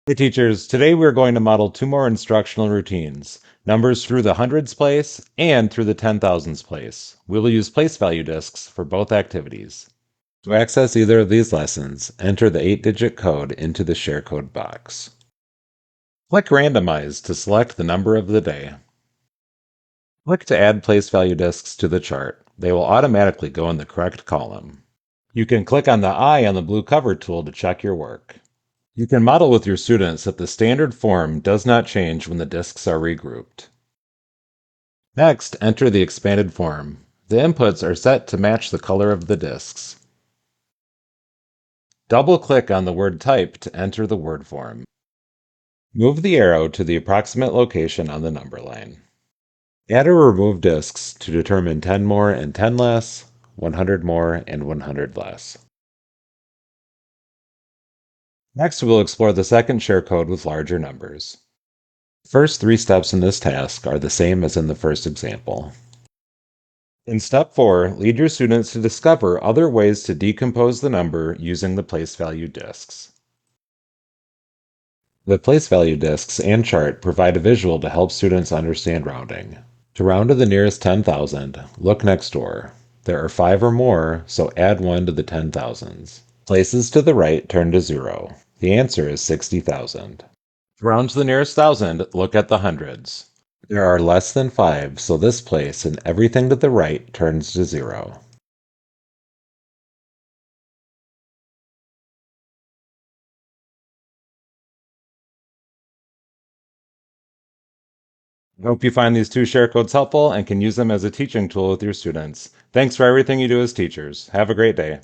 Hey teachers, today we're going to model two more instructional routines, numbers through the hundreds place and through the 10,000s place. We will use place value disks for both activities. To access either of these lessons, enter the 8-digit code into the share code box. Click Randomize to select the number of the day. Click to add place value disks to the chart. They will automatically go in the correct column. You can click on the eye on the blue cover tool to check your work. You can model with your students that the standard form does not change when the disks are regrouped. Next, enter the expanded form. The inputs are set to match the color of the disks. Double-click on the word type to enter the word form. Move the arrow to the approximate location on the number line. Add or remove disks to determine 10 more and 10 less, 100 more and 100 less. Next, we'll explore the second share code with larger numbers. The first 3 steps in this task are the same as in the first example. In step 4, lead your students to discover other ways to decompose the number using the place value disks. The place value disks and chart provide a visual to help students understand rounding. To round to the nearest 10,000, look next door. There are 5 or more, so add 1 to the 10,000s. Places to the right turn to 0. The answer is 60,000. To round to the nearest 1,000, look at the hundreds. There are less than 5, so this place and everything to the right turns to 0. I hope you find these two share codes helpful and can use them as a teaching tool with your students. Thanks for everything you do as teachers. Have a great day.